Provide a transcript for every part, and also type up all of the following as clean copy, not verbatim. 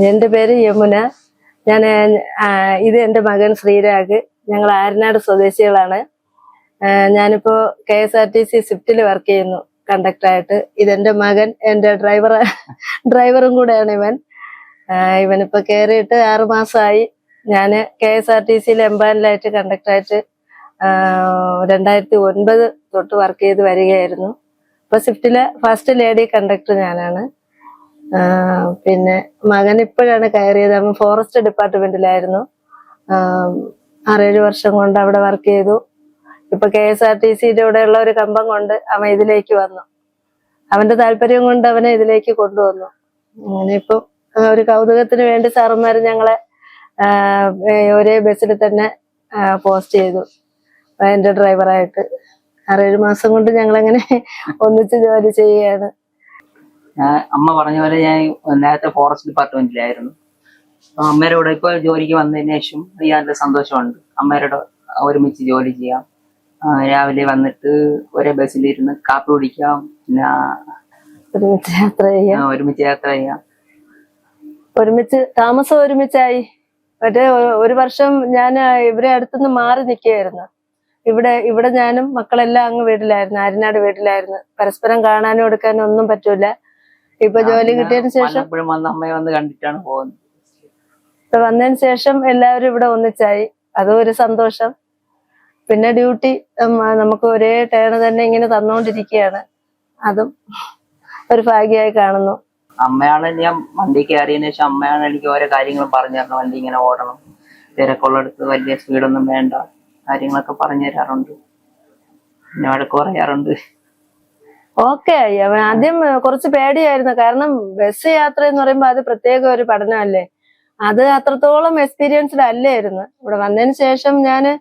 എന്റെ പേര് യമുന. ഞാൻ ഇത് എന്റെ മകൻ ശ്രീരാഗ്. ഞങ്ങൾ ആരനാട് സ്വദേശികളാണ്. ഞാനിപ്പോ KSRTC സ്വിഫ്റ്റിൽ വർക്ക് ചെയ്യുന്നു കണ്ടക്ടറായിട്ട്. ഇതെന്റെ മകൻ, എന്റെ ഡ്രൈവറും കൂടെയാണ് ഇവൻ. ഇവനിപ്പോ കയറിയിട്ട് 6 മാസമായി. ഞാന് KSRTCയിൽ എംപാനലായിട്ട് കണ്ടക്ടറായിട്ട് 2009 തൊട്ട് വർക്ക് ചെയ്ത് വരികയായിരുന്നു. ഇപ്പൊ സ്വിഫ്റ്റിലെ ഫസ്റ്റ് ലേഡി കണ്ടക്ടർ ഞാനാണ്. പിന്നെ മകൻ ഇപ്പോഴാണ് കയറിയത്. അവൻ ഫോറസ്റ്റ് ഡിപ്പാർട്ട്മെന്റിലായിരുന്നു. 6-7 വർഷം കൊണ്ട് അവിടെ വർക്ക് ചെയ്തു. ഇപ്പൊ KSRTCയുടെ കൂടെയുള്ള ഒരു കമ്പം കൊണ്ട് അവൻ ഇതിലേക്ക് വന്നു. അവന്റെ താല്പര്യം കൊണ്ട് അവനെ ഇതിലേക്ക് കൊണ്ടുവന്നു. അങ്ങനെ ഇപ്പൊ ഒരു കൗതുകത്തിന് വേണ്ടി സാറന്മാര് ഞങ്ങളെ ഒരേ ബസ്സിൽ തന്നെ പോസ്റ്റ് ചെയ്തു എന്റെ ഡ്രൈവറായിട്ട്. 6-7 മാസം കൊണ്ട് ഞങ്ങളങ്ങനെ ഒന്നിച്ച് ജോലി ചെയ്യുകയാണ്. അമ്മ പറഞ്ഞ പോലെ ഞാൻ നേരത്തെ ഫോറസ്റ്റ് ഡിപ്പാർട്ട്മെന്റിലായിരുന്നു. അമ്മയുടെ കൂടെ ഇപ്പോൾ ജോലിക്ക് വന്നതിന് ശേഷം നല്ല സന്തോഷമുണ്ട്. അമ്മയുടെ ഒരുമിച്ച് ജോലി ചെയ്യാം. രാവിലെ വന്നിട്ട് ഒരേ ബസ്സിലിരുന്ന് കാപ്പി കുടിക്കാം, പിന്നെ ഒരുമിച്ച് യാത്ര ചെയ്യാം. ഒരുമിച്ച് താമസം ഒരുമിച്ചായി. മറ്റേ ഒരു വർഷം ഞാൻ ഇവരെ അടുത്തുനിന്ന് മാറി നിൽക്കുകയായിരുന്നു. ഇവിടെ ഞാനും മക്കളെല്ലാം അങ്ങ് വീട്ടിലായിരുന്നു, ആര്യനാട് വീട്ടിലായിരുന്നു. പരസ്പരം കാണാനും എടുക്കാനും ഒന്നും പറ്റൂല. ഇപ്പൊ ജോലി കിട്ടിയതിന് ശേഷം അമ്മയെ വന്ന് കണ്ടിട്ടാണ് പോകുന്നത്. ഇപ്പൊ വന്നതിന് ശേഷം എല്ലാവരും ഇവിടെ ഒന്നിച്ചായി. അതും ഒരു സന്തോഷം. പിന്നെ ഡ്യൂട്ടി നമുക്ക് ഒരേ ടേണ് തന്നെ ഇങ്ങനെ തന്നുകൊണ്ടിരിക്കുകയാണ്. അതും ഒരു ഭാഗ്യമായി കാണുന്നു. അമ്മയാണ് ഞാൻ വണ്ടി കയറിയതിനു ശേഷം അമ്മയാണ് എനിക്ക് ഓരോ കാര്യങ്ങളും പറഞ്ഞു തരണം. വണ്ടി ഇങ്ങനെ ഓടണം, തിരക്കുള്ളടത്ത് വലിയ സ്പീഡൊന്നും വേണ്ട, കാര്യങ്ങളൊക്കെ പറഞ്ഞു തരാറുണ്ട്. പിന്നെ വഴക്ക് പറയാറുണ്ട്. ഓക്കെ ആയി. അവൻ ആദ്യം കുറച്ച് പേടിയായിരുന്നു. കാരണം ബസ് യാത്ര എന്ന് പറയുമ്പോ അത് പ്രത്യേക ഒരു പഠനമല്ലേ. അത് അത്രത്തോളം എക്സ്പീരിയൻസ്ഡ് അല്ലായിരുന്നു. ഇവിടെ വന്നതിന് ശേഷം ഞാന്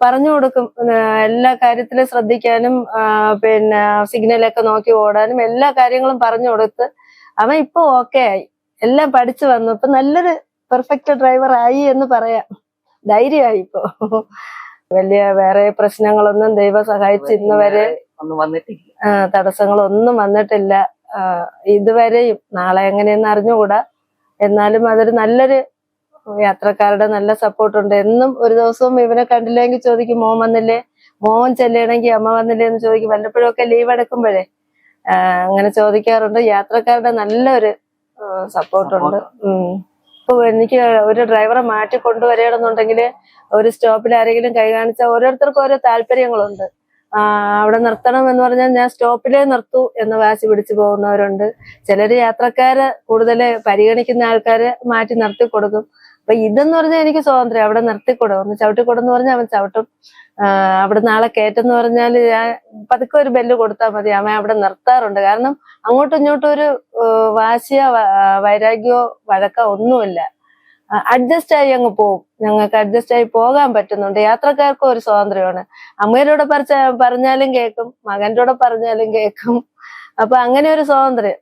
പറഞ്ഞു കൊടുക്കും, എല്ലാ കാര്യത്തിലും ശ്രദ്ധിക്കാനും പിന്നെ സിഗ്നലൊക്കെ നോക്കി ഓടാനും എല്ലാ കാര്യങ്ങളും പറഞ്ഞു കൊടുത്ത് അവൻ ഇപ്പൊ ഓക്കെ ആയി. എല്ലാം പഠിച്ചു വന്നു. ഇപ്പൊ നല്ലൊരു പെർഫെക്റ്റ് ഡ്രൈവർ ആയി എന്ന് പറയാം. ധൈര്യമായി ഇപ്പൊ. വലിയ വേറെ പ്രശ്നങ്ങളൊന്നും ദൈവം സഹായിച്ച് ഇന്ന് വരെ തടസ്സങ്ങളൊന്നും വന്നിട്ടില്ല ഇതുവരെയും. നാളെ എങ്ങനെയെന്ന് അറിഞ്ഞുകൂടാ. എന്നാലും അതൊരു നല്ലൊരു യാത്രക്കാരുടെ നല്ല സപ്പോർട്ടുണ്ട്. എന്നും ഒരു ദിവസവും ഇവനെ കണ്ടില്ലെങ്കിൽ ചോദിക്കും, മോൻ വന്നില്ലേ, മോൻ ചെല്ലണമെങ്കിൽ അമ്മ വന്നില്ലേ എന്ന് ചോദിക്കും. വല്ലപ്പോഴൊക്കെ ലീവ് എടുക്കുമ്പോഴേ അങ്ങനെ ചോദിക്കാറുണ്ട്. യാത്രക്കാരുടെ നല്ലൊരു സപ്പോർട്ടുണ്ട്. ഇപ്പൊ എനിക്ക് ഒരു ഡ്രൈവറെ മാറ്റി കൊണ്ടുവരണമെന്നുണ്ടെങ്കിൽ ഒരു സ്റ്റോപ്പിൽ ആരെങ്കിലും കൈ കാണിച്ചാൽ ഓരോരുത്തർക്കും ഓരോ താല്പര്യങ്ങളുണ്ട്. അവിടെ നിർത്തണം എന്ന് പറഞ്ഞാൽ ഞാൻ സ്റ്റോപ്പിലേ നിർത്തൂ എന്ന് വാശി പിടിച്ചു പോകുന്നവരുണ്ട്. ചിലര് യാത്രക്കാര് കൂടുതൽ പരിഗണിക്കുന്ന ആൾക്കാര് മാറ്റി നിർത്തി കൊടുക്കും. അപ്പൊ ഇതെന്ന് പറഞ്ഞാൽ എനിക്ക് സ്വാതന്ത്ര്യം. അവിടെ നിർത്തിക്കൊടും, ഒന്ന് ചവിട്ടിക്കൊടുന്ന് പറഞ്ഞാൽ അവൻ ചവിട്ടും. അവിടെ നാളെ കയറ്റെന്ന് പറഞ്ഞാൽ ഞാൻ പതുക്കെ ഒരു ബെല്ല് കൊടുത്താൽ മതി, അവൻ അവിടെ നിർത്താറുണ്ട്. കാരണം അങ്ങോട്ടും ഇങ്ങോട്ടും ഒരു വാശിയോ വൈരാഗ്യമോ വഴക്കോ ഒന്നുമില്ല. അഡ്ജസ്റ്റ് ആയി അങ്ങ് പോകും. ഞങ്ങൾക്ക് അഡ്ജസ്റ്റ് ആയി പോകാൻ പറ്റുന്നുണ്ട്. യാത്രക്കാർക്കും ഒരു സ്വാതന്ത്ര്യമാണ്. അമ്മയുടെ പറഞ്ഞാലും കേൾക്കും, മകന്റെ കൂടെ പറഞ്ഞാലും കേൾക്കും. അപ്പൊ അങ്ങനെ ഒരു സ്വാതന്ത്ര്യം.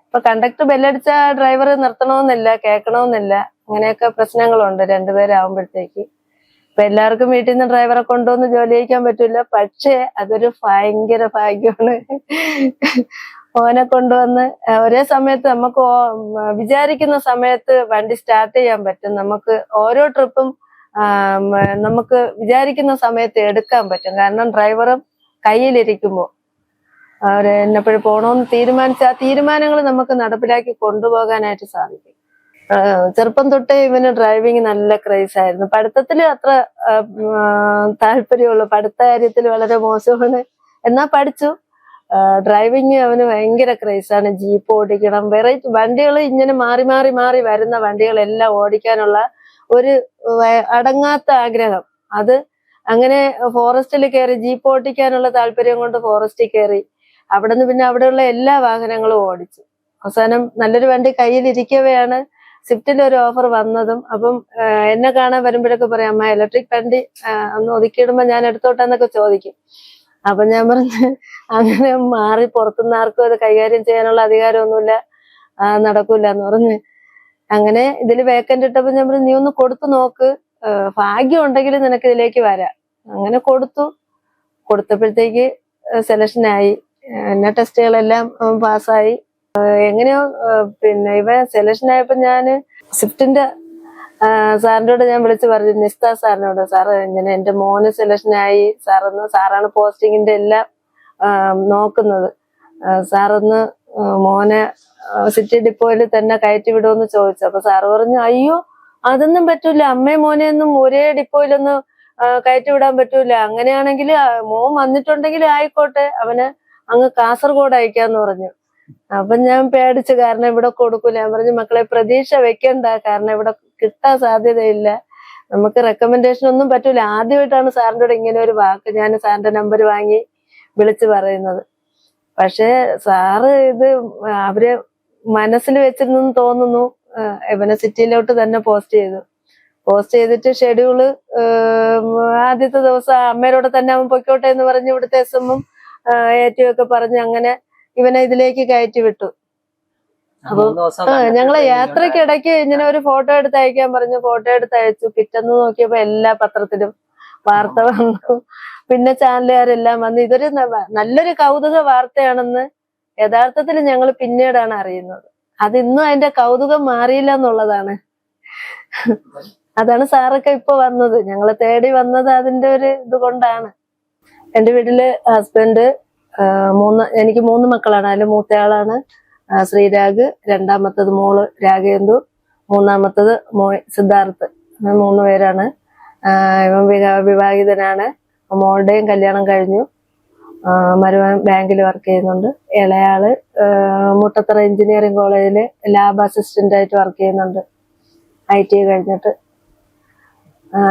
ഇപ്പൊ കണ്ടക്ടർ ബെല്ലടിച്ച ഡ്രൈവർ നിർത്തണമെന്നില്ല, കേൾക്കണമെന്നില്ല. അങ്ങനെയൊക്കെ പ്രശ്നങ്ങളുണ്ട് രണ്ടുപേരാകുമ്പോഴത്തേക്ക്. ഇപ്പൊ എല്ലാവർക്കും വീട്ടിൽ നിന്ന് ഡ്രൈവറെ കൊണ്ടുവന്ന് ജോലി ചെയ്യിക്കാൻ പറ്റൂല. പക്ഷേ അതൊരു ഭയങ്കര ഭാഗ്യമാണ്. ഓനെ കൊണ്ടുവന്ന് ഒരേ സമയത്ത് നമുക്ക് വിചാരിക്കുന്ന സമയത്ത് വണ്ടി സ്റ്റാർട്ട് ചെയ്യാൻ പറ്റും. നമുക്ക് ഓരോ ട്രിപ്പും നമുക്ക് വിചാരിക്കുന്ന സമയത്ത് എടുക്കാൻ പറ്റും. കാരണം ഡ്രൈവറും കയ്യിലിരിക്കുമ്പോ എന്നെപ്പോഴും പോണോന്ന് തീരുമാനിച്ച ആ തീരുമാനങ്ങൾ നമുക്ക് നടപ്പിലാക്കി കൊണ്ടുപോകാനായിട്ട് സാധിക്കും. ചെറുപ്പം തൊട്ടേ ഇവന് ഡ്രൈവിങ് നല്ല ക്രേസ് ആയിരുന്നു. പഠിത്തത്തില് അത്ര താല്പര്യമുള്ളൂ, പഠിത്ത കാര്യത്തിൽ വളരെ മോശമാണ്. എന്നാ പഠിച്ചു. ഡ്രൈവിങ് അവന് ഭയങ്കര ക്രേസാണ്. ജീപ്പ് ഓടിക്കണം, വെറൈറ്റി വണ്ടികൾ ഇങ്ങനെ മാറി മാറി മാറി വരുന്ന വണ്ടികളെല്ലാം ഓടിക്കാനുള്ള ഒരു അടങ്ങാത്ത ആഗ്രഹം. അത് അങ്ങനെ ഫോറസ്റ്റിൽ കയറി ജീപ്പ് ഓടിക്കാനുള്ള താല്പര്യം കൊണ്ട് ഫോറസ്റ്റിൽ കയറി. അവിടെ നിന്ന് പിന്നെ അവിടെയുള്ള എല്ലാ വാഹനങ്ങളും ഓടിച്ചു. അവസാനം നല്ലൊരു വണ്ടി കയ്യിലിരിക്കവെയാണ് സ്വിഫ്റ്റിന്റെ ഒരു ഓഫർ വന്നതും. അപ്പം എന്നെ കാണാൻ വരുമ്പോഴൊക്കെ പറയാം, അമ്മ ഇലക്ട്രിക് വണ്ടി ഒന്ന് ഒതുക്കിയിടുമ്പോ ഞാൻ എടുത്തോട്ടെന്നൊക്കെ ചോദിക്കും. അപ്പൊ ഞാൻ പറഞ്ഞു, അങ്ങനെ മാറി പുറത്തുനിന്ന് ആർക്കും അത് കൈകാര്യം ചെയ്യാനുള്ള അധികാരമൊന്നുമില്ല, നടക്കൂല എന്ന് പറഞ്ഞ്. അങ്ങനെ ഇതില് വേക്കന്റ് ഇട്ടപ്പോ ഞാൻ പറഞ്ഞു, നീ ഒന്ന് കൊടുത്തു നോക്ക്, ഭാഗ്യം ഉണ്ടെങ്കിൽ നിനക്ക് ഇതിലേക്ക് വരാം. അങ്ങനെ കൊടുത്തപ്പോഴത്തേക്ക് സെലക്ഷനായി. എന്നെ ടെസ്റ്റുകളെല്ലാം പാസ്സായി. എങ്ങനെയോ പിന്നെ ഇവ സെലക്ഷൻ ആയപ്പോ ഞാന് സ്വിഫ്റ്റിന്റെ സാറിനോട് ഞാൻ വിളിച്ച് പറഞ്ഞു, നിസ്ത സാറിനോട്, സാറ് ഇങ്ങനെ എന്റെ മോന് സെലക്ഷനായി, സാറാണ് പോസ്റ്റിങ്ങിന്റെ എല്ലാം നോക്കുന്നത്, സാറൊന്ന് മോനെ സിറ്റി ഡിപ്പോയിൽ തന്നെ കയറ്റി വിടുമെന്ന് ചോദിച്ചു. അപ്പൊ സാറ് പറഞ്ഞു, അയ്യോ അതൊന്നും പറ്റൂല, അമ്മയും മോനെയൊന്നും ഒരേ ഡിപ്പോയിലൊന്നും കയറ്റി വിടാൻ പറ്റൂല, അങ്ങനെയാണെങ്കിൽ മോൻ വന്നിട്ടുണ്ടെങ്കിൽ ആയിക്കോട്ടെ, അവന് അങ്ങ് കാസർഗോഡ് അയക്കാന്ന് പറഞ്ഞു. അപ്പൊ ഞാൻ പേടിച്ചു, കാരണം ഇവിടെ കൊടുക്കൂല. ഞാൻ പറഞ്ഞു, മക്കളെ പ്രതീക്ഷ വെക്കണ്ട, കാരണം ഇവിടെ കിട്ടാൻ സാധ്യതയില്ല, നമുക്ക് റെക്കമെൻഡേഷൻ ഒന്നും പറ്റൂല. ആദ്യമായിട്ടാണ് സാറിന്റെ കൂടെ ഇങ്ങനെ ഒരു വാക്ക് ഞാൻ സാറിന്റെ നമ്പർ വാങ്ങി വിളിച്ചു പറയുന്നത്. പക്ഷെ സാറ് ഇത് അവര് മനസ്സിൽ വെച്ചിരുന്നെന്ന് തോന്നുന്നു. ഇവനെ സിറ്റിയിലോട്ട് തന്നെ പോസ്റ്റ് ചെയ്തിട്ട് ഷെഡ്യൂള് ആദ്യത്തെ ദിവസം അമ്മയോടെ തന്നെ അവൻ പൊയ്ക്കോട്ടെ എന്ന് പറഞ്ഞ് ഇവിടുത്തെ എസ്എമ്മും ഏറ്റവും ഒക്കെ പറഞ്ഞ് അങ്ങനെ ഇവനെ ഇതിലേക്ക് കയറ്റി വിട്ടു. അപ്പൊ ഞങ്ങളെ യാത്രക്കിടയ്ക്ക് ഇങ്ങനെ ഒരു ഫോട്ടോ എടുത്ത് അയക്കാൻ പറഞ്ഞു, ഫോട്ടോ എടുത്ത് അയച്ചു. പിറ്റേന്ന് നോക്കിയപ്പോ എല്ലാ പത്രത്തിലും വാർത്ത വന്നു, പിന്നെ ചാനലുകാരെല്ലാം വന്നു. ഇതൊരു നല്ലൊരു കൗതുക വാർത്തയാണെന്ന് യഥാർത്ഥത്തിൽ ഞങ്ങൾ പിന്നീടാണ് അറിയുന്നത്. അതിന്നും അതിന്റെ കൗതുകം മാറിയില്ല എന്നുള്ളതാണ്. അതാണ് സാറൊക്കെ ഇപ്പൊ വന്നത്, ഞങ്ങളെ തേടി വന്നത് അതിന്റെ ഒരു ഇത് കൊണ്ടാണ്. എന്റെ വീട്ടില് ഹസ്ബൻഡ്, എനിക്ക് 3 മക്കളാണ്. അതിൽ മൂത്തയാളാണ് ശ്രീരാഗ്, രണ്ടാമത്തത് മോള് രാഗേന്ദു, മൂന്നാമത്തത് സിദ്ധാർത്ഥ്. 3 പേരാണ്. ഇവൻ വിവാഹിതനാണ്. മോളുടെയും കല്യാണം കഴിഞ്ഞു. മരുമകൻ ബാങ്കിൽ വർക്ക് ചെയ്യുന്നുണ്ട്. ഇളയാള് മുട്ടത്തറ എഞ്ചിനീയറിംഗ് കോളേജില് ലാബ് അസിസ്റ്റന്റ് ആയിട്ട് വർക്ക് ചെയ്യുന്നുണ്ട്, IT കഴിഞ്ഞിട്ട്.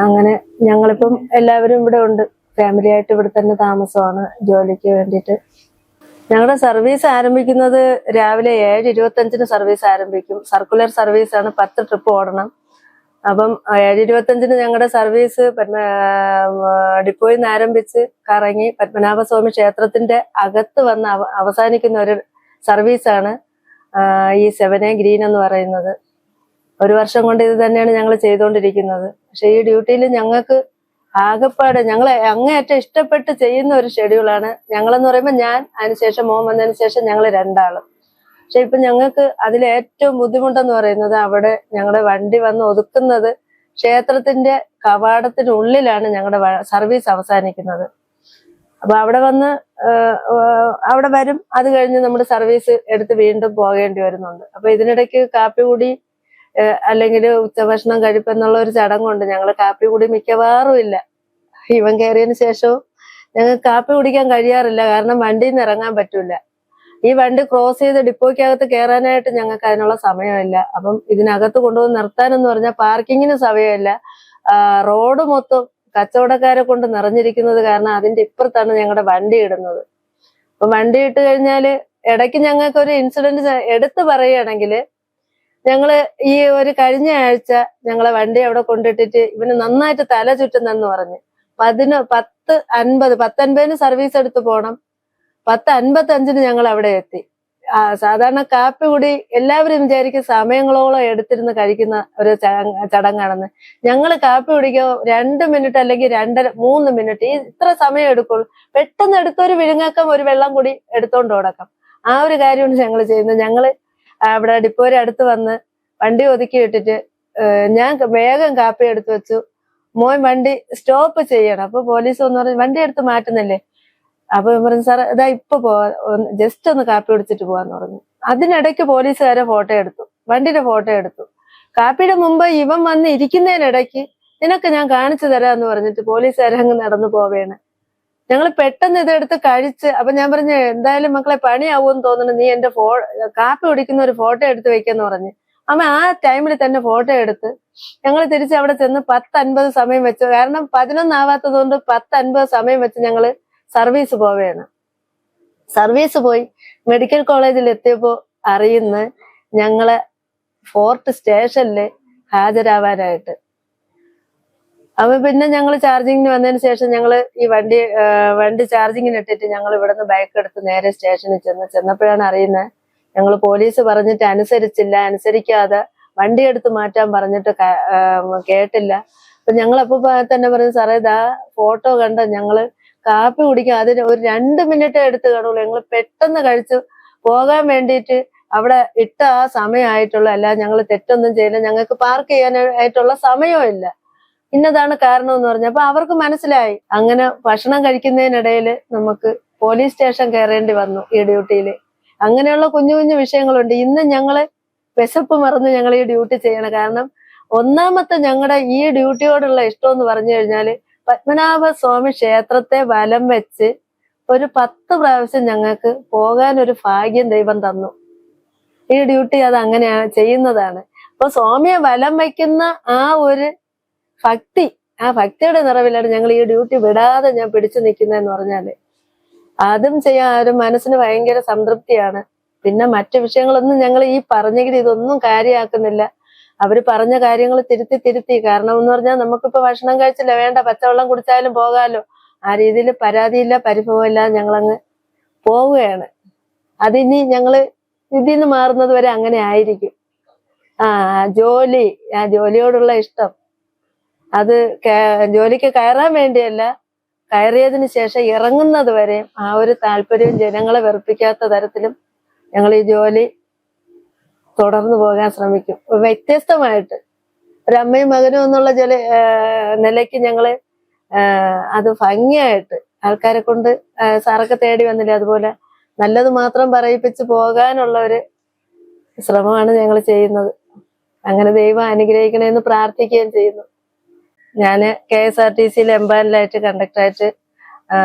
അങ്ങനെ ഞങ്ങളിപ്പം എല്ലാവരും ഇവിടെ ഉണ്ട്, ഫാമിലി ആയിട്ട് ഇവിടെ തന്നെ താമസമാണ് ജോലിക്ക് വേണ്ടിയിട്ട്. ഞങ്ങളുടെ സർവീസ് ആരംഭിക്കുന്നത് രാവിലെ 7:25 സർവീസ് ആരംഭിക്കും. സർക്കുലർ സർവീസ് ആണ്, 10 ട്രിപ്പ് ഓടണം. അപ്പം 7:25 ഞങ്ങളുടെ സർവീസ് ഡിപ്പോയിൽ നിന്ന് ആരംഭിച്ച് കറങ്ങി പത്മനാഭസ്വാമി ക്ഷേത്രത്തിന്റെ അകത്ത് വന്ന് അവസാനിക്കുന്ന ഒരു സർവീസാണ് ഈ 7A ഗ്രീൻ എന്ന് പറയുന്നത്. 1 വർഷം കൊണ്ട് ഇത് തന്നെയാണ് ഞങ്ങൾ ചെയ്തുകൊണ്ടിരിക്കുന്നത്. പക്ഷെ ഈ ഡ്യൂട്ടിയിൽ ഞങ്ങൾക്ക് ആകെപ്പാട് ഞങ്ങളെ അങ്ങേയറ്റം ഇഷ്ടപ്പെട്ട് ചെയ്യുന്ന ഒരു ഷെഡ്യൂളാണ്. ഞങ്ങളെന്ന് പറയുമ്പോൾ ഞാൻ, അതിനുശേഷം മോൻ വന്നതിന് ശേഷം ഞങ്ങൾ 2 ആളും. പക്ഷെ ഇപ്പൊ ഞങ്ങൾക്ക് അതിലേറ്റവും ബുദ്ധിമുട്ടെന്ന് പറയുന്നത് അവിടെ ഞങ്ങളുടെ വണ്ടി വന്ന് ഒതുക്കുന്നത് ക്ഷേത്രത്തിന്റെ കവാടത്തിനുള്ളിലാണ് ഞങ്ങളുടെ സർവീസ് അവസാനിക്കുന്നത്. അപ്പൊ അവിടെ വന്ന് അവിടെ വരും, അത് കഴിഞ്ഞ് നമ്മുടെ സർവീസ് എടുത്ത് വീണ്ടും പോകേണ്ടി വരുന്നുണ്ട്. അപ്പൊ ഇതിനിടയ്ക്ക് കാപ്പി കൂടി അല്ലെങ്കിൽ ഉച്ചഭക്ഷണം കഴിപ്പെന്നുള്ള ഒരു ചടങ്ങുണ്ട്. ഞങ്ങൾ കാപ്പി കൂടി മിക്കവാറും ഇല്ല. ഇവൻ കയറിയതിന് ശേഷവും ഞങ്ങൾക്ക് കാപ്പി കുടിക്കാൻ കഴിയാറില്ല, കാരണം വണ്ടിയിൽ നിന്ന് ഇറങ്ങാൻ പറ്റൂല. ഈ വണ്ടി ക്രോസ് ചെയ്ത് ഡിപ്പോയ്ക്കകത്ത് കയറാനായിട്ട് ഞങ്ങൾക്ക് അതിനുള്ള സമയമില്ല. അപ്പം ഇതിനകത്ത് കൊണ്ടുവന്ന് നിർത്താനെന്ന് പറഞ്ഞാൽ പാർക്കിങ്ങിന് സമയമില്ല. റോഡ് മൊത്തം കച്ചവടക്കാരെ കൊണ്ട് നിറഞ്ഞിരിക്കുന്നത് കാരണം അതിന്റെ ഇപ്പുറത്താണ് ഞങ്ങളുടെ വണ്ടി ഇടുന്നത്. അപ്പൊ വണ്ടി ഇട്ട് കഴിഞ്ഞാല് ഇടയ്ക്ക് ഞങ്ങൾക്ക് ഒരു ഇൻസിഡന്റ് എടുത്തു പറയുകയാണെങ്കിൽ, ഞങ്ങള് ഈ ഒരു കഴിഞ്ഞ ആഴ്ച ഞങ്ങളെ വണ്ടി അവിടെ കൊണ്ടിട്ടിട്ട് ഇവന് നന്നായിട്ട് തല ചുറ്റുന്നെന്ന് പറഞ്ഞ് 10:50 സർവീസ് എടുത്ത് പോണം. 10:55 ഞങ്ങൾ അവിടെ എത്തി. സാധാരണ കാപ്പി കൂടി എല്ലാവരും വിചാരിക്കും സമയങ്ങളോളം എടുത്തിരുന്ന് കഴിക്കുന്ന ഒരു ചടങ്ങാണെന്ന്. ഞങ്ങൾ കാപ്പി കുടിക്കാൻ 2 മിനിറ്റ് അല്ലെങ്കിൽ 2.5-3 മിനിറ്റ് ഇത്ര സമയം എടുക്കുള്ളൂ. പെട്ടെന്ന് എടുത്തൊരു വിഴുങ്ങക്കം, ഒരു വെള്ളം കൂടി എടുത്തോണ്ട് ഓടക്കം, ആ ഒരു കാര്യമാണ് ഞങ്ങൾ ചെയ്യുന്നത്. ഞങ്ങള് അവിടെ ഡിപ്പോയുടെ അടുത്ത് വന്ന് വണ്ടി ഒതുക്കി ഇട്ടിട്ട് ഞാൻ വേഗം കാപ്പി എടുത്തു വെച്ചു. മോൻ വണ്ടി സ്റ്റോപ്പ് ചെയ്യണം. അപ്പൊ പോലീസ് വന്ന് പറഞ്ഞു, വണ്ടി എടുത്ത് മാറ്റുന്നില്ലേ? അപ്പൊ പറഞ്ഞു, സാർ ഇതാ ഇപ്പൊ ജസ്റ്റ് ഒന്ന് കാപ്പി കുടിച്ചിട്ട് പോവാന്ന് പറഞ്ഞു. അതിനിടയ്ക്ക് പോലീസുകാരെ ഫോട്ടോ എടുത്തു, വണ്ടിയുടെ ഫോട്ടോ എടുത്തു. കാപ്പിയുടെ മുമ്പ് ഇവൻ വന്ന് ഇരിക്കുന്നതിനിടയ്ക്ക് നിനക്ക് ഞാൻ കാണിച്ചു തരാന്ന് പറഞ്ഞിട്ട് പോലീസുകാരെ അങ്ങ് നടന്നു പോവേണ്. ഞങ്ങൾ പെട്ടെന്ന് ഇതെടുത്ത് കഴിച്ച്, അപ്പൊ ഞാൻ പറഞ്ഞു, എന്തായാലും മക്കളെ പണിയാവൂന്ന് തോന്നുന്നു, നീ എന്റെ കാപ്പി കുടിക്കുന്ന ഒരു ഫോട്ടോ എടുത്ത് വെക്കെന്ന് പറഞ്ഞു. അമ്മ ആ ടൈമിൽ തന്നെ ഫോട്ടോ എടുത്ത് ഞങ്ങൾ തിരിച്ച് അവിടെ ചെന്ന് 10:50 സമയം വെച്ചു. കാരണം 11 ആവാത്തത് കൊണ്ട് 10:50 സമയം വെച്ച് ഞങ്ങള് സർവീസ് പോവുകയാണ്. സർവീസ് പോയി മെഡിക്കൽ കോളേജിൽ എത്തിയപ്പോ അറിയുന്ന ഞങ്ങളെ ഫോർട്ട് സ്റ്റേഷനില് ഹാജരാവാനായിട്ട്. അപ്പൊ പിന്നെ ഞങ്ങൾ ചാർജിങ്ങിന് വന്നതിന് ശേഷം ഞങ്ങൾ ഈ വണ്ടി ചാർജിങ്ങിന് ഇട്ടിട്ട് ഞങ്ങൾ ഇവിടുന്ന് ബൈക്ക് എടുത്ത് നേരെ സ്റ്റേഷനിൽ ചെന്നപ്പോഴാണ് അറിയുന്നത്, ഞങ്ങൾ പോലീസ് പറഞ്ഞിട്ട് അനുസരിക്കാതെ വണ്ടി എടുത്ത് മാറ്റാൻ പറഞ്ഞിട്ട് കേട്ടില്ല. അപ്പൊ ഞങ്ങൾ അപ്പൊ തന്നെ പറഞ്ഞു, സാറേ ഇതാ ഫോട്ടോ കണ്ട, ഞങ്ങള് കാപ്പി കുടിക്കാൻ അതിന് ഒരു 2 മിനിറ്റ് എടുത്ത് കാണുള്ളൂ. ഞങ്ങൾ പെട്ടെന്ന് കഴിച്ചു പോകാൻ വേണ്ടിയിട്ട് അവിടെ ഇട്ട ആ സമയമായിട്ടുള്ള, അല്ല ഞങ്ങൾ തെറ്റൊന്നും ചെയ്യില്ല, ഞങ്ങൾക്ക് പാർക്ക് ചെയ്യാനായിട്ടുള്ള സമയവും ഇല്ല, ഇന്നതാണ് കാരണം എന്ന് പറഞ്ഞു. അപ്പൊ അവർക്ക് മനസ്സിലായി. അങ്ങനെ ഭക്ഷണം കഴിക്കുന്നതിനിടയിൽ നമുക്ക് പോലീസ് സ്റ്റേഷൻ കയറേണ്ടി വന്നു ഈ ഡ്യൂട്ടിയിൽ. അങ്ങനെയുള്ള കുഞ്ഞു കുഞ്ഞു വിഷയങ്ങളുണ്ട്. ഇന്ന് ഞങ്ങള് വിശപ്പ് മറന്ന് ഞങ്ങൾ ഈ ഡ്യൂട്ടി ചെയ്യണം. കാരണം ഒന്നാമത്തെ ഞങ്ങളുടെ ഈ ഡ്യൂട്ടിയോടുള്ള ഇഷ്ടം എന്ന് പറഞ്ഞു കഴിഞ്ഞാല്, പത്മനാഭ സ്വാമി ക്ഷേത്രത്തെ വലം വെച്ച് ഒരു 10 പ്രാവശ്യം ഞങ്ങൾക്ക് പോകാൻ ഒരു ഭാഗ്യം ദൈവം തന്നു. ഈ ഡ്യൂട്ടി അത് അങ്ങനെയാണ് ചെയ്യുന്നതാണ്. അപ്പൊ സ്വാമിയെ വലം വയ്ക്കുന്ന ആ ഒരു ഭക്തി, ആ ഭക്തിയുടെ നിറവിലാണ് ഞങ്ങൾ ഈ ഡ്യൂട്ടി വിടാതെ ഞാൻ പിടിച്ചു നിൽക്കുന്നതെന്ന് പറഞ്ഞാല്, അതും ചെയ്യാൻ ഒരു മനസ്സിന് ഭയങ്കര സംതൃപ്തിയാണ്. പിന്നെ മറ്റു വിഷയങ്ങളൊന്നും ഞങ്ങൾ ഈ പറഞ്ഞെങ്കിൽ ഇതൊന്നും കാര്യമാക്കുന്നില്ല. അവര് പറഞ്ഞ കാര്യങ്ങൾ തിരുത്തി. കാരണം എന്ന് പറഞ്ഞാൽ നമുക്കിപ്പോ ഭക്ഷണം കഴിച്ചില്ല, വേണ്ട പച്ചവെള്ളം കുടിച്ചാലും പോകാലോ, ആ രീതിയിൽ പരാതിയില്ല പരിഭവമില്ല ഞങ്ങളങ്ങ് പോവുകയാണ്. അതിനി ഞങ്ങള് ഇതിൽ നിന്ന് മാറുന്നത് വരെ അങ്ങനെ ആയിരിക്കും. ആ ജോലിയോടുള്ള ഇഷ്ടം, അത് ജോലിക്ക് കയറാൻ വേണ്ടിയല്ല, കയറിയതിന് ശേഷം ഇറങ്ങുന്നത് വരെ ആ ഒരു താല്പര്യവും ജനങ്ങളെ വെറുപ്പിക്കാത്ത തരത്തിലും ഞങ്ങൾ ഈ ജോലി തുടർന്നു പോകാൻ ശ്രമിക്കും. വ്യത്യസ്തമായിട്ട് ഒരു അമ്മയും മകനും എന്നുള്ള നിലയ്ക്ക് ഞങ്ങള് അത് ഭംഗിയായിട്ട് ആൾക്കാരെ കൊണ്ട്, സാറൊക്കെ തേടി വന്നില്ലേ, അതുപോലെ നല്ലത് മാത്രം പറയിപ്പിച്ച് പോകാനുള്ള ഒരു ശ്രമമാണ് ഞങ്ങൾ ചെയ്യുന്നത്. അങ്ങനെ ദൈവം അനുഗ്രഹിക്കണമെന്ന് പ്രാർത്ഥിക്കുകയും ചെയ്യുന്നു. ഞാന് KSRTCയിൽ എംപാനലായിട്ട് കണ്ടക്ടറായിട്ട്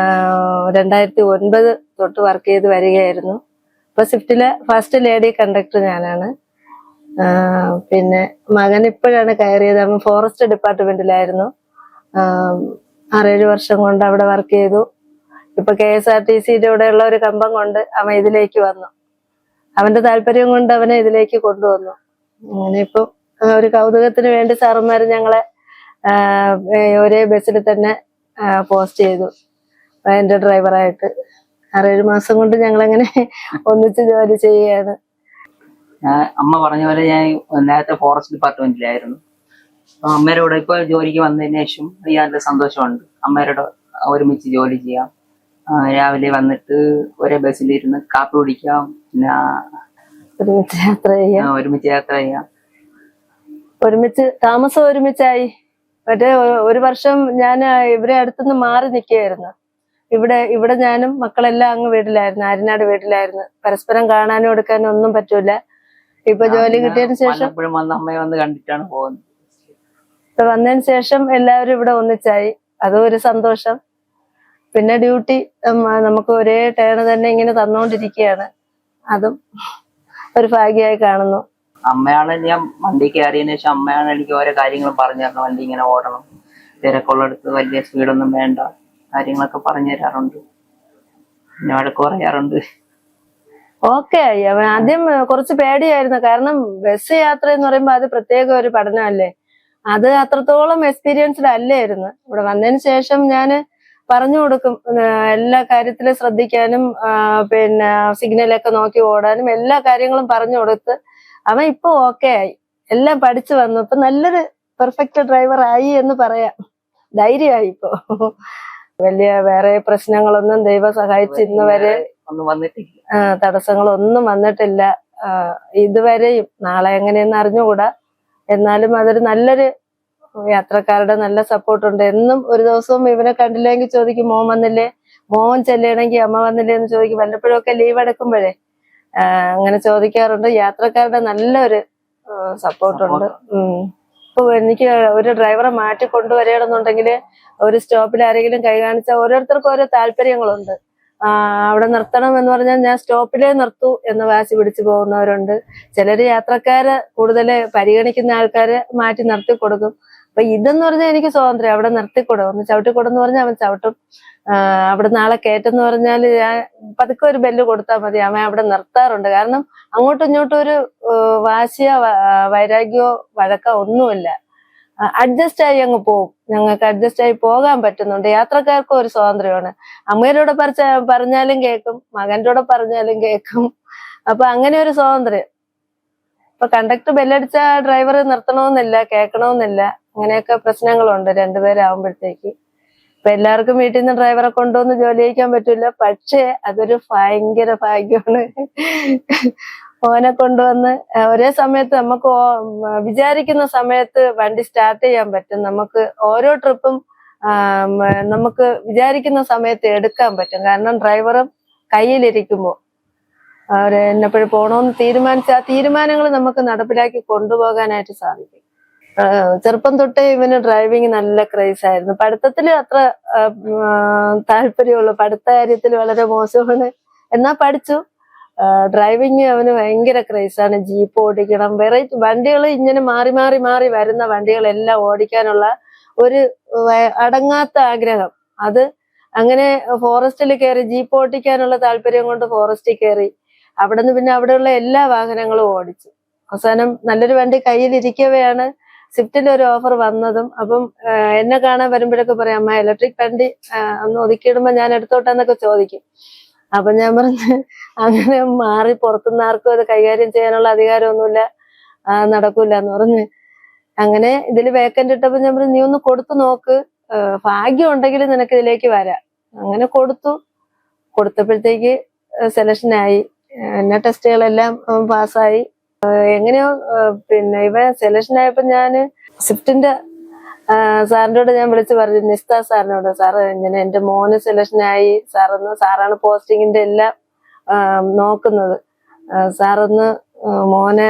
2009 തൊട്ട് വർക്ക് ചെയ്ത് വരികയായിരുന്നു. ഇപ്പൊ സ്വിഫ്റ്റിലെ ഫസ്റ്റ് ലേഡി കണ്ടക്ടർ ഞാനാണ്. പിന്നെ മകൻ ഇപ്പോഴാണ് കയറിയത്. അവൻ ഫോറസ്റ്റ് ഡിപ്പാർട്ട്മെന്റിലായിരുന്നു. 6-7 വർഷം കൊണ്ട് അവിടെ വർക്ക് ചെയ്തു. ഇപ്പൊ KSRTCയുടെ കൂടെയുള്ള ഒരു കമ്പം കൊണ്ട് അവൻ ഇതിലേക്ക് വന്നു. അവന്റെ താല്പര്യം കൊണ്ട് അവനെ ഇതിലേക്ക് കൊണ്ടുവന്നു. അങ്ങനെ ഇപ്പൊ ഒരു കൗതുകത്തിന് വേണ്ടി സാറന്മാര് ഞങ്ങളെ ഒരേ ബസ്സിൽ തന്നെ പോസ്റ്റ് ചെയ്തു എന്റെ ഡ്രൈവറായിട്ട്. 6-7 മാസം കൊണ്ട് ഞങ്ങളങ്ങനെ ഒന്നിച്ച് ജോലി ചെയ്യുകയാണ്. അമ്മ പറഞ്ഞ പോലെ ഞാൻ നേരത്തെ ഫോറസ്റ്റ് ഡിപ്പാർട്ട്മെന്റിലായിരുന്നു. അമ്മയുടെ കൂടെ ഇപ്പൊ ജോലിക്ക് വന്നതിന് ശേഷം നല്ല സന്തോഷമുണ്ട്. അമ്മയുടെ ഒരുമിച്ച് ജോലി ചെയ്യാം, രാവിലെ വന്നിട്ട് ഒരേ ബസ്സിലിരുന്ന് കാപ്പി കുടിക്കാം, പിന്നെ ഒരുമിച്ച് യാത്ര ചെയ്യാം. ഒരുമിച്ച് താമസം ഒരുമിച്ചായി. മറ്റേ ഒരു വർഷം ഞാൻ ഇവരെ അടുത്തുനിന്ന് മാറി നിൽക്കുകയായിരുന്നു. ഇവിടെ ഞാനും മക്കളെല്ലാം അങ്ങ് വീട്ടിലായിരുന്നു, ആര്യനാട് വീട്ടിലായിരുന്നു. പരസ്പരം കാണാനും എടുക്കാനും ഒന്നും പറ്റൂല. ഇപ്പൊ ജോലി കിട്ടിയതിന് ശേഷം അമ്മയെ വന്ന് കണ്ടിട്ടാണ് പോകുന്നത്. ഇപ്പൊ വന്നതിന് ശേഷം എല്ലാവരും ഇവിടെ ഒന്നിച്ചായി, അതും ഒരു സന്തോഷം. പിന്നെ ഡ്യൂട്ടി നമുക്ക് ഒരേ ടേൺ തന്നെ ഇങ്ങനെ തന്നുകൊണ്ടിരിക്കുകയാണ്, അതും ഒരു ഭാഗ്യമായി കാണുന്നു. അമ്മയാണ് ഞാൻ വണ്ടി കയറിയതിനു ശേഷം അമ്മയാണ് എനിക്ക് ഓരോ കാര്യങ്ങളും പറഞ്ഞു തരണം. വണ്ടി ഇങ്ങനെ ഓടണം, തിരക്കുള്ളടത്ത് വലിയ സ്പീഡൊന്നും വേണ്ട, കാര്യങ്ങളൊക്കെ പറഞ്ഞു തരാറുണ്ട്, പിന്നെ വഴക്ക് പറയാറുണ്ട്. ഓക്കെ ആയി. അവൻ ആദ്യം കുറച്ച് പേടിയായിരുന്നു. കാരണം ബസ് യാത്ര എന്ന് പറയുമ്പോ അത് പ്രത്യേക ഒരു പഠനമല്ലേ, അത് അത്രത്തോളം എക്സ്പീരിയൻസ്ഡ് അല്ലായിരുന്നു. ഇവിടെ വന്നതിന് ശേഷം ഞാൻ പറഞ്ഞു കൊടുക്കും, എല്ലാ കാര്യത്തിലും ശ്രദ്ധിക്കാനും പിന്നെ സിഗ്നലൊക്കെ നോക്കി ഓടാനും എല്ലാ കാര്യങ്ങളും പറഞ്ഞു കൊടുത്ത് അവൻ ഇപ്പൊ ഓക്കെ ആയി, എല്ലാം പഠിച്ചു വന്നു. ഇപ്പൊ നല്ലൊരു പെർഫെക്റ്റ് ഡ്രൈവർ ആയി എന്ന് പറയാം, ധൈര്യമായി ഇപ്പൊ. വലിയ വേറെ പ്രശ്നങ്ങളൊന്നും ദൈവം സഹായിച്ച് ഇന്ന് വരെ തടസ്സങ്ങളൊന്നും വന്നിട്ടില്ല ഇതുവരെയും. നാളെ എങ്ങനെയെന്ന് അറിഞ്ഞുകൂടാ, എന്നാലും അതൊരു നല്ലൊരു യാത്രക്കാരുടെ നല്ല സപ്പോർട്ടുണ്ട്. എന്നും ഒരു ദിവസവും ഇവനെ കണ്ടില്ലെങ്കിൽ ചോദിക്കും, മോൻ വന്നില്ലേ, മോൻ ചെല്ലണമെങ്കിൽ അമ്മ വന്നില്ലേ എന്ന് ചോദിക്കും. വല്ലപ്പോഴൊക്കെ ലീവ് എടുക്കുമ്പോഴേ അങ്ങനെ ചോദിക്കാറുണ്ട്. യാത്രക്കാരുടെ നല്ലൊരു സപ്പോർട്ടുണ്ട്. ഇപ്പൊ എനിക്ക് ഒരു ഡ്രൈവറെ മാറ്റി കൊണ്ടുവരണമെന്നുണ്ടെങ്കിൽ ഒരു സ്റ്റോപ്പിൽ ആരെങ്കിലും കൈ കാണിച്ചാൽ ഓരോരുത്തർക്കും ഓരോ താല്പര്യങ്ങളുണ്ട്. അവിടെ നിർത്തണം എന്ന് പറഞ്ഞാൽ ഞാൻ സ്റ്റോപ്പിലേ നിർത്തൂ എന്ന് വാശി പിടിച്ചു പോകുന്നവരുണ്ട്. ചിലര് യാത്രക്കാരെ കൂടുതൽ പരിഗണിക്കുന്ന ആൾക്കാരെ മാറ്റി നിർത്തി കൊടുക്കും. അപ്പൊ ഇതെന്ന് പറഞ്ഞാൽ എനിക്ക് സ്വാതന്ത്ര്യം, അവിടെ നിർത്തിക്കൂടും, ഒന്ന് ചവിട്ടിക്കൂടെന്ന് പറഞ്ഞാൽ അവൻ ചവിട്ടും. അവിടെ നാളെ കയറ്റെന്ന് പറഞ്ഞാൽ ഞാൻ പതുക്കെ ഒരു ബെല്ല് കൊടുത്താൽ മതി, അവൻ അവിടെ നിർത്താറുണ്ട്. കാരണം അങ്ങോട്ടും ഇങ്ങോട്ടും ഒരു വാശിയോ വൈരാഗ്യമോ വഴക്കോ ഒന്നുമില്ല, അഡ്ജസ്റ്റ് ആയി അങ്ങ് പോകും. ഞങ്ങൾക്ക് അഡ്ജസ്റ്റ് ആയി പോകാൻ പറ്റുന്നുണ്ട്. യാത്രക്കാർക്കും ഒരു സ്വാതന്ത്ര്യമാണ്. അമ്മയുടെ പറഞ്ഞാലും കേൾക്കും, മകന്റെ കൂടെ പറഞ്ഞാലും കേൾക്കും. അപ്പൊ അങ്ങനെ ഒരു സ്വാതന്ത്ര്യം. ഇപ്പൊ കണ്ടക്ടർ ബെല്ലടിച്ച ഡ്രൈവർ നിർത്തണമെന്നില്ല, കേൾക്കണമെന്നില്ല, അങ്ങനെയൊക്കെ പ്രശ്നങ്ങളുണ്ട് രണ്ടുപേരാകുമ്പോഴത്തേക്ക്. ഇപ്പൊ എല്ലാവർക്കും വീട്ടിൽ നിന്ന് ഡ്രൈവറെ കൊണ്ടുവന്ന് ജോലി ചെയ്യിക്കാൻ പറ്റൂല, പക്ഷേ അതൊരു ഭയങ്കര ഭാഗ്യമാണ്. മോനെ കൊണ്ടുവന്ന് ഒരേ സമയത്ത് നമുക്ക് വിചാരിക്കുന്ന സമയത്ത് വണ്ടി സ്റ്റാർട്ട് ചെയ്യാൻ പറ്റും. നമുക്ക് ഓരോ ട്രിപ്പും നമുക്ക് വിചാരിക്കുന്ന സമയത്ത് എടുക്കാൻ പറ്റും. കാരണം ഡ്രൈവറും കയ്യിലിരിക്കുമ്പോൾ അവര് എന്നെപ്പോഴും പോണോന്ന് തീരുമാനിച്ച ആ തീരുമാനങ്ങൾ നമുക്ക് നടപ്പിലാക്കി കൊണ്ടുപോകാനായിട്ട് സാധിക്കും. ചെറുപ്പം തൊട്ടേ ഇവന് ഡ്രൈവിങ് നല്ല ക്രേസ് ആയിരുന്നു. പഠിത്തത്തില് അത്ര താല്പര്യമുള്ളൂ, പഠിത്ത കാര്യത്തിൽ വളരെ മോശമാണ്. എന്നാ പഠിച്ചു. ഡ്രൈവിങ് അവന് ഭയങ്കര ക്രേസാണ്. ജീപ്പ് ഓടിക്കണം, വെറൈറ്റി വണ്ടികൾ ഇങ്ങനെ മാറി മാറി മാറി വരുന്ന വണ്ടികളെല്ലാം ഓടിക്കാനുള്ള ഒരു അടങ്ങാത്ത ആഗ്രഹം. അത് അങ്ങനെ ഫോറസ്റ്റിൽ കയറി ജീപ്പ് ഓടിക്കാനുള്ള താല്പര്യം കൊണ്ട് ഫോറസ്റ്റിൽ കയറി. അവിടെ നിന്ന് പിന്നെ അവിടെയുള്ള എല്ലാ വാഹനങ്ങളും ഓടിച്ചു. അവസാനം നല്ലൊരു വണ്ടി കയ്യിലിരിക്കവെയാണ് സ്വിഫ്റ്റിൽ ഒരു ഓഫർ വന്നതും. അപ്പം എന്നെ കാണാൻ വരുമ്പോഴൊക്കെ പറയാം, അമ്മ ഇലക്ട്രിക് വണ്ടി ഒന്ന് ഒതുക്കിയിടുമ്പോ ഞാൻ എടുത്തോട്ടെന്നൊക്കെ ചോദിക്കും. അപ്പൊ ഞാൻ പറഞ്ഞ് അങ്ങനെ മാറി പുറത്തുനിന്ന് ആർക്കും അത് കൈകാര്യം ചെയ്യാനുള്ള അധികാരമൊന്നുമില്ല, നടക്കൂല എന്ന് പറഞ്ഞ്. അങ്ങനെ ഇതില് വേക്കന്റ് ഇട്ടപ്പോ ഞാൻ പറഞ്ഞു, നീ ഒന്ന് കൊടുത്തു നോക്ക്, ഭാഗ്യം ഉണ്ടെങ്കിൽ നിനക്ക് ഇതിലേക്ക് വരാം. അങ്ങനെ കൊടുത്തപ്പോഴത്തേക്ക് സെലക്ഷനായി. എന്നെ ടെസ്റ്റുകളെല്ലാം പാസ്സായി. എങ്ങനെയോ പിന്നെ ഇവ സെലക്ഷൻ ആയപ്പോ ഞാന് സ്വിഫ്റ്റിന്റെ സാറിനോട് ഞാൻ വിളിച്ചു പറഞ്ഞു, നിസ്ത സാറിനോട്, സാറ് ഇങ്ങനെ എന്റെ മോന് സെലക്ഷനായി, സാറാണ് പോസ്റ്റിങ്ങിന്റെ എല്ലാം നോക്കുന്നത്, സാറൊന്ന് മോനെ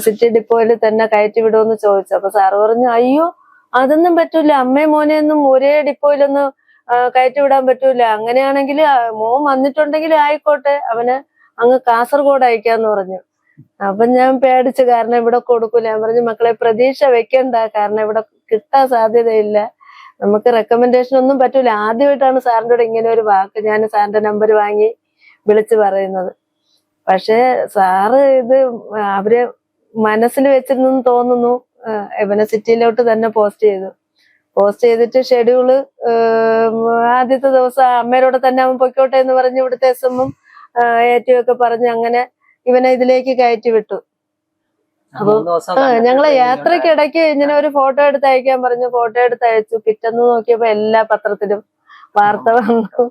സിറ്റി ഡിപ്പോയിൽ തന്നെ കയറ്റി വിടുമെന്ന് ചോദിച്ചു. അപ്പൊ സാറ് പറഞ്ഞു, അയ്യോ അതൊന്നും പറ്റൂല, അമ്മയും മോനെയൊന്നും ഒരേ ഡിപ്പോയിലൊന്നും കയറ്റി വിടാൻ പറ്റൂല. അങ്ങനെയാണെങ്കിൽ മോൻ വന്നിട്ടുണ്ടെങ്കിൽ ആയിക്കോട്ടെ, അവന് അങ്ങ് കാസർഗോഡ് അയക്കാന്ന് പറഞ്ഞു. അപ്പൊ ഞാൻ പേടിച്ചു, കാരണം ഇവിടെ കൊടുക്കൂല. ഞാൻ പറഞ്ഞു, മക്കളെ പ്രതീക്ഷ വെക്കണ്ട, കാരണം ഇവിടെ കിട്ടാൻ സാധ്യതയില്ല, നമുക്ക് റെക്കമെൻഡേഷൻ ഒന്നും പറ്റൂല. ആദ്യമായിട്ടാണ് സാറിൻ്റെ കൂടെ ഇങ്ങനെ ഒരു വാക്ക് ഞാൻ സാറിന്റെ നമ്പർ വാങ്ങി വിളിച്ചു പറയുന്നത്. പക്ഷെ സാറ് ഇത് അവര് മനസ്സിൽ വെച്ചിരുന്നെന്ന് തോന്നുന്നു. ഇവനെ സിറ്റിയിലോട്ട് തന്നെ പോസ്റ്റ് ചെയ്തിട്ട് ഷെഡ്യൂള് ആദ്യത്തെ ദിവസം അമ്മയോടെ തന്നെ അവൻ പൊയ്ക്കോട്ടെ എന്ന് പറഞ്ഞ് ഇവിടുത്തെ എസ്എമ്മും ഏറ്റവും ഒക്കെ പറഞ്ഞ് അങ്ങനെ ഇവനെ ഇതിലേക്ക് കയറ്റി വിട്ടു. അപ്പൊ ഞങ്ങളെ യാത്രക്കിടയ്ക്ക് ഇങ്ങനെ ഒരു ഫോട്ടോ എടുത്ത് അയക്കാൻ പറഞ്ഞു. ഫോട്ടോ എടുത്ത് അയച്ചു. പിറ്റേന്ന് നോക്കിയപ്പോ എല്ലാ പത്രത്തിലും വാർത്ത വന്നു.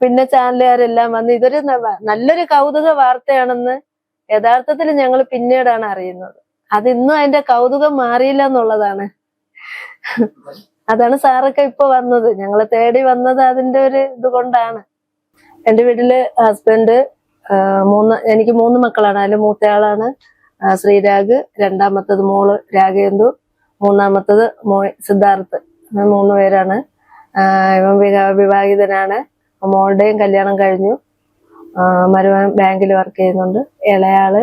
പിന്നെ ചാനലുകാരെല്ലാം വന്നു. ഇതൊരു നല്ലൊരു കൗതുക വാർത്തയാണെന്ന് യഥാർത്ഥത്തിൽ ഞങ്ങൾ പിന്നീടാണ് അറിയുന്നത്. അതിന്നും അതിന്റെ കൗതുകം മാറിയില്ല എന്നുള്ളതാണ്. അതാണ് സാറൊക്കെ ഇപ്പൊ വന്നത്, ഞങ്ങളെ തേടി വന്നത് അതിന്റെ ഒരു ഇത് കൊണ്ടാണ്. എന്റെ വീട്ടില് ഹസ്ബൻഡ്, എനിക്ക് 3 മക്കളാണ്. അതിൽ മൂത്തയാളാണ് ശ്രീരാഗ്, രണ്ടാമത്തത് മോള് രാഗേന്ദു, മൂന്നാമത്തത് സിദ്ധാർത്ഥ്. 3 പേരാണ്. ഇവൻ വിവാഹിതനാണ്. മോളുടെയും കല്യാണം കഴിഞ്ഞു. മരുമകൻ ബാങ്കിൽ വർക്ക് ചെയ്യുന്നുണ്ട്. ഇളയാള്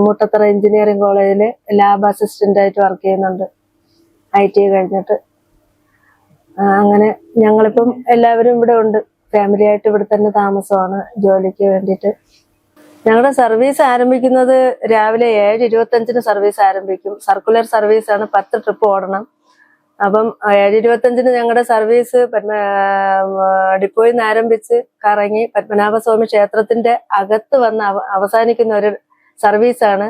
മുട്ടത്തറ എഞ്ചിനീയറിംഗ് കോളേജില് ലാബ് അസിസ്റ്റന്റ് ആയിട്ട് വർക്ക് ചെയ്യുന്നുണ്ട്, IT കഴിഞ്ഞിട്ട്. അങ്ങനെ ഞങ്ങളിപ്പം എല്ലാവരും ഇവിടെ ഉണ്ട്. ഫാമിലി ആയിട്ട് ഇവിടെ തന്നെ താമസമാണ്, ജോലിക്ക് വേണ്ടിയിട്ട്. ഞങ്ങളുടെ സർവീസ് ആരംഭിക്കുന്നത് രാവിലെ 7:25 സർവീസ് ആരംഭിക്കും. സർക്കുലർ സർവീസാണ്, 10 ട്രിപ്പ് ഓടണം. അപ്പം 7:25 ഞങ്ങളുടെ സർവീസ് ഡിപ്പോയിൽ നിന്ന് ആരംഭിച്ച് കറങ്ങി പത്മനാഭസ്വാമി ക്ഷേത്രത്തിന്റെ അകത്ത് വന്ന് അവസാനിക്കുന്ന ഒരു സർവീസാണ്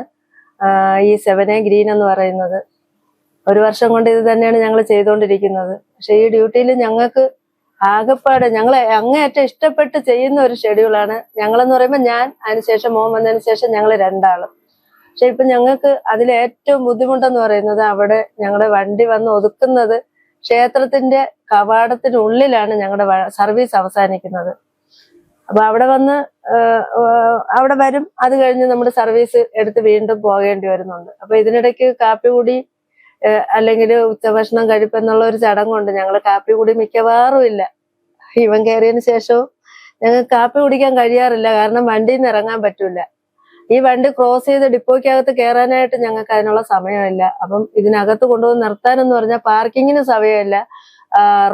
ഈ 7A ഗ്രീൻ എന്ന് പറയുന്നത്. 1 വർഷം കൊണ്ട് ഇത് തന്നെയാണ് ഞങ്ങൾ ചെയ്തുകൊണ്ടിരിക്കുന്നത്. പക്ഷെ ഈ ഡ്യൂട്ടിയിൽ ഞങ്ങൾക്ക് ആകെപ്പാട് ഞങ്ങളെ അങ്ങേയറ്റം ഇഷ്ടപ്പെട്ട് ചെയ്യുന്ന ഒരു ഷെഡ്യൂളാണ്. ഞങ്ങളെന്ന് പറയുമ്പോൾ ഞാൻ, അതിനുശേഷം മോൻ വന്നതിന് ശേഷം ഞങ്ങൾ 2 ആളും. പക്ഷെ ഇപ്പൊ ഞങ്ങൾക്ക് അതിലേറ്റവും ബുദ്ധിമുട്ടെന്ന് പറയുന്നത് അവിടെ ഞങ്ങളുടെ വണ്ടി വന്ന് ഒതുക്കുന്നത് ക്ഷേത്രത്തിന്റെ കവാടത്തിനുള്ളിലാണ് ഞങ്ങളുടെ സർവീസ് അവസാനിക്കുന്നത്. അപ്പൊ അവിടെ വന്ന് അവിടെ വരും. അത് കഴിഞ്ഞ് നമ്മുടെ സർവീസ് എടുത്ത് വീണ്ടും പോകേണ്ടി വരുന്നുണ്ട്. അപ്പൊ ഇതിനിടയ്ക്ക് കാപ്പി കൂടി അല്ലെങ്കിൽ ഉച്ചഭക്ഷണം കഴിപ്പെന്നുള്ള ഒരു ചടങ്ങുണ്ട്. ഞങ്ങൾ കാപ്പി കൂടി മിക്കവാറും ഇല്ല. ഇവൻ കയറിയതിന് ശേഷവും ഞങ്ങൾക്ക് കാപ്പി കുടിക്കാൻ കഴിയാറില്ല, കാരണം വണ്ടിയിൽ നിന്ന് ഇറങ്ങാൻ പറ്റൂല. ഈ വണ്ടി ക്രോസ് ചെയ്ത് ഡിപ്പോയ്ക്കകത്ത് കയറാനായിട്ട് ഞങ്ങൾക്ക് അതിനുള്ള സമയമില്ല. അപ്പം ഇതിനകത്ത് കൊണ്ടുവന്ന് നിർത്താനെന്ന് പറഞ്ഞാൽ പാർക്കിങ്ങിന് സമയമില്ല.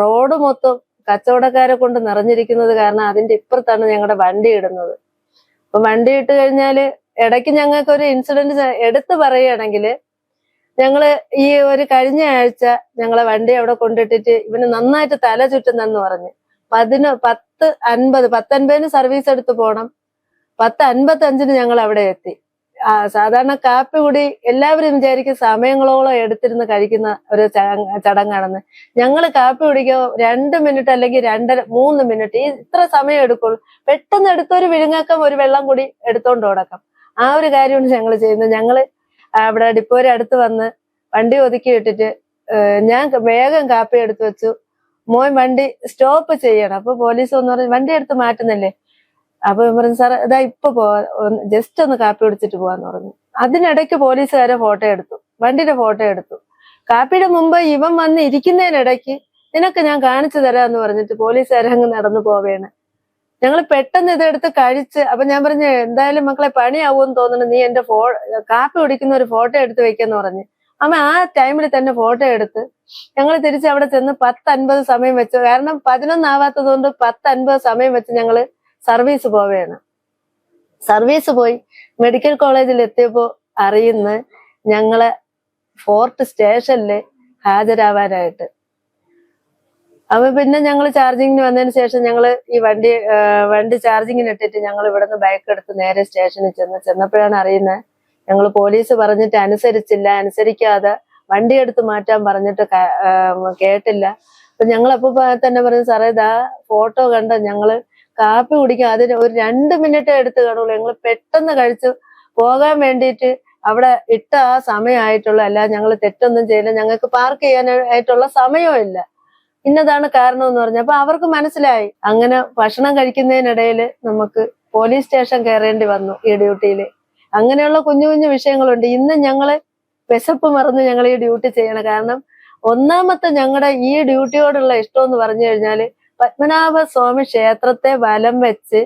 റോഡ് മൊത്തം കച്ചവടക്കാരെ കൊണ്ട് നിറഞ്ഞിരിക്കുന്നത് കാരണം അതിന്റെ ഇപ്പുറത്താണ് ഞങ്ങളുടെ വണ്ടി ഇടുന്നത്. അപ്പൊ വണ്ടി ഇട്ട് കഴിഞ്ഞാല് ഇടയ്ക്ക് ഞങ്ങൾക്ക് ഒരു ഇൻസിഡന്റ് എടുത്തു പറയുകയാണെങ്കിൽ, ഞങ്ങള് ഈ ഒരു കഴിഞ്ഞ ആഴ്ച ഞങ്ങളെ വണ്ടി അവിടെ കൊണ്ടിട്ടിട്ട് ഇവന് നന്നായിട്ട് തല ചുറ്റുന്നെന്ന് പറഞ്ഞ് 10:50 സർവീസ് എടുത്ത് പോണം. 10:55 ഞങ്ങൾ അവിടെ എത്തി. സാധാരണ കാപ്പി കൂടി എല്ലാവരും വിചാരിക്കും സമയങ്ങളോളം എടുത്തിരുന്ന് കഴിക്കുന്ന ഒരു ചടങ്ങാണെന്ന്. ഞങ്ങൾ കാപ്പി കുടിക്കോ 2 മിനിറ്റ് അല്ലെങ്കിൽ 2.5-3 മിനിറ്റ്, ഇത്ര സമയം എടുക്കുള്ളൂ. പെട്ടെന്ന് എടുത്തൊരു വിഴുങ്ങക്കം, ഒരു വെള്ളം കൂടി എടുത്തോണ്ട് ഓടക്കം. ആ ഒരു കാര്യമാണ് ഞങ്ങൾ ചെയ്യുന്നത്. ഞങ്ങള് അവിടെ ഡിപ്പോയുടെ അടുത്ത് വന്ന് വണ്ടി ഒതുക്കി ഇട്ടിട്ട് ഞാൻ വേഗം കാപ്പി എടുത്തു വെച്ചു. മോൻ വണ്ടി സ്റ്റോപ്പ് ചെയ്യണം. അപ്പൊ പോലീസ് ഒന്ന് പറഞ്ഞു വണ്ടി എടുത്ത് മാറ്റുന്നില്ലേ. അപ്പൊ പറഞ്ഞു സാർ ഇതാ ഇപ്പൊ പോവാ, ജസ്റ്റ് ഒന്ന് കാപ്പി കുടിച്ചിട്ട് പോവാന്ന് പറഞ്ഞു. അതിനിടയ്ക്ക് പോലീസുകാരെ ഫോട്ടോ എടുത്തു, വണ്ടിയുടെ ഫോട്ടോ എടുത്തു. കാപ്പിയുടെ മുമ്പ് ഇവൻ വന്ന് ഇരിക്കുന്നതിനിടയ്ക്ക് നിനക്ക് ഞാൻ കാണിച്ചു തരാന്ന് പറഞ്ഞിട്ട് പോലീസുകാരങ്ങ് നടന്നു പോവേണ്. ഞങ്ങൾ പെട്ടെന്ന് ഇതെടുത്ത് കഴിച്ച്, അപ്പൊ ഞാൻ പറഞ്ഞു എന്തായാലും മക്കളെ പണിയാവൂന്ന് തോന്നുന്നു, നീ എന്റെ കാപ്പി കുടിക്കുന്ന ഒരു ഫോട്ടോ എടുത്ത് വെക്കെന്ന് പറഞ്ഞു. അമ്മ ആ ടൈമിൽ തന്നെ ഫോട്ടോ എടുത്ത് ഞങ്ങൾ തിരിച്ച് അവിടെ ചെന്ന് 10:50 സമയം വെച്ചു. കാരണം 11 ആവാത്തത് കൊണ്ട് 10:50 സമയം വെച്ച് ഞങ്ങള് സർവീസ് പോവുകയാണ്. സർവീസ് പോയി മെഡിക്കൽ കോളേജിൽ എത്തിയപ്പോ അറിയുന്ന ഞങ്ങളെ ഫോർട്ട് സ്റ്റേഷനില് ഹാജരാവാനായിട്ട്. അപ്പൊ പിന്നെ ഞങ്ങൾ ചാർജിങ്ങിന് വന്നതിന് ശേഷം ഞങ്ങള് ഈ വണ്ടി ചാർജിങ്ങിന് ഇട്ടിട്ട് ഞങ്ങൾ ഇവിടുന്ന് ബൈക്ക് എടുത്ത് നേരെ സ്റ്റേഷനിൽ ചെന്നപ്പോഴാണ് അറിയുന്നത് ഞങ്ങൾ പോലീസ് പറഞ്ഞിട്ട് അനുസരിക്കാതെ വണ്ടി എടുത്ത് മാറ്റാൻ പറഞ്ഞിട്ട് കേട്ടില്ല. അപ്പൊ ഞങ്ങൾ അപ്പൊ തന്നെ പറഞ്ഞു സാറേ ഇതാ ഫോട്ടോ കണ്ട ഞങ്ങള് കാപ്പി കുടിക്കാൻ അതിന് ഒരു 2 മിനിറ്റ് എടുത്ത് കാണുള്ളൂ. ഞങ്ങൾ പെട്ടെന്ന് കഴിച്ചു പോകാൻ വേണ്ടിയിട്ട് അവിടെ ഇട്ട ആ സമയമായിട്ടുള്ളൂ. അല്ല ഞങ്ങൾ തെറ്റൊന്നും ചെയ്യില്ല, ഞങ്ങൾക്ക് പാർക്ക് ചെയ്യാനായിട്ടുള്ള സമയവും ഇല്ല, ഇന്നതാണ് കാരണം എന്ന് പറഞ്ഞു. അപ്പൊ അവർക്ക് മനസ്സിലായി. അങ്ങനെ ഭക്ഷണം കഴിക്കുന്നതിനിടയിൽ നമുക്ക് പോലീസ് സ്റ്റേഷൻ കയറേണ്ടി വന്നു ഈ ഡ്യൂട്ടിയില്. അങ്ങനെയുള്ള കുഞ്ഞു കുഞ്ഞു വിഷയങ്ങളുണ്ട്. ഇന്ന് ഞങ്ങള് വിശപ്പ് മറന്ന് ഞങ്ങൾ ഈ ഡ്യൂട്ടി ചെയ്യണം. കാരണം ഒന്നാമത്തെ ഞങ്ങളുടെ ഈ ഡ്യൂട്ടിയോടുള്ള ഇഷ്ടം എന്ന് പറഞ്ഞു കഴിഞ്ഞാല് പത്മനാഭ സ്വാമി ക്ഷേത്രത്തെ വലം വെച്ച്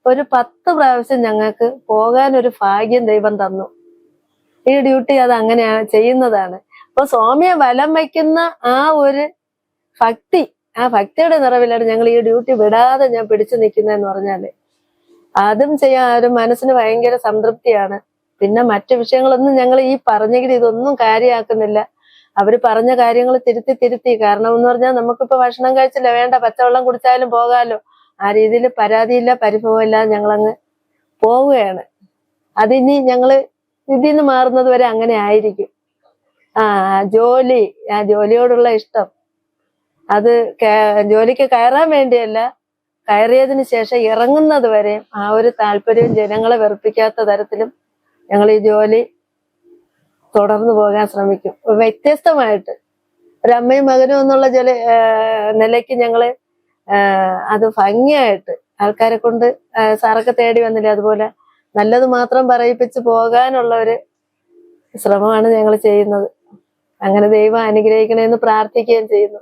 ഒരു 10 പ്രാവശ്യം ഞങ്ങൾക്ക് പോകാൻ ഒരു ഭാഗ്യം ദൈവം തന്നു. ഈ ഡ്യൂട്ടി അത് അങ്ങനെയാണ് ചെയ്യുന്നതാണ്. അപ്പൊ സ്വാമിയെ വലം വയ്ക്കുന്ന ആ ഒരു ഭക്തി, ആ ഭക്തിയുടെ നിറവിലാണ് ഞങ്ങൾ ഈ ഡ്യൂട്ടി വിടാതെ ഞാൻ പിടിച്ചു നിൽക്കുന്നതെന്ന് പറഞ്ഞാല് അതും ചെയ്യാൻ ഒരു മനസ്സിന് ഭയങ്കര സംതൃപ്തിയാണ്. പിന്നെ മറ്റു വിഷയങ്ങളൊന്നും ഞങ്ങൾ ഈ പറഞ്ഞെങ്കിൽ ഇതൊന്നും കാര്യമാക്കുന്നില്ല. അവര് പറഞ്ഞ കാര്യങ്ങൾ തിരുത്തി. കാരണം എന്ന് പറഞ്ഞാൽ നമുക്കിപ്പോ ഭക്ഷണം കഴിച്ചില്ല, വേണ്ട പച്ചവെള്ളം കുടിച്ചാലും പോകാലോ, ആ രീതിയിൽ പരാതിയില്ല പരിഭവമില്ല ഞങ്ങളങ്ങ് പോവുകയാണ്. അതിനി ഞങ്ങള് ഇതിന്ന് മാറുന്നത് വരെ അങ്ങനെ ആയിരിക്കും. ജോലിയോടുള്ള ഇഷ്ടം അത് ജോലിക്ക് കയറാൻ വേണ്ടിയല്ല, കയറിയതിന് ശേഷം ഇറങ്ങുന്നത് വരെ ആ ഒരു താല്പര്യവും ജനങ്ങളെ വെറുപ്പിക്കാത്ത തരത്തിലും ഞങ്ങൾ ഈ ജോലി തുടർന്നു പോകാൻ ശ്രമിക്കും. വ്യത്യസ്തമായിട്ട് ഒരമ്മയും മകനും എന്നുള്ള നിലയ്ക്ക് ഞങ്ങള് അത് ഭംഗിയായിട്ട് ആൾക്കാരെ കൊണ്ട് സാറൊക്കെ തേടി വന്നില്ലേ, അതുപോലെ നല്ലത് മാത്രം പറയിപ്പിച്ച് പോകാനുള്ള ഒരു ശ്രമമാണ് ഞങ്ങൾ ചെയ്യുന്നത്. അങ്ങനെ ദൈവം അനുഗ്രഹിക്കണമെന്ന് പ്രാർത്ഥിക്കുകയും ചെയ്യുന്നു.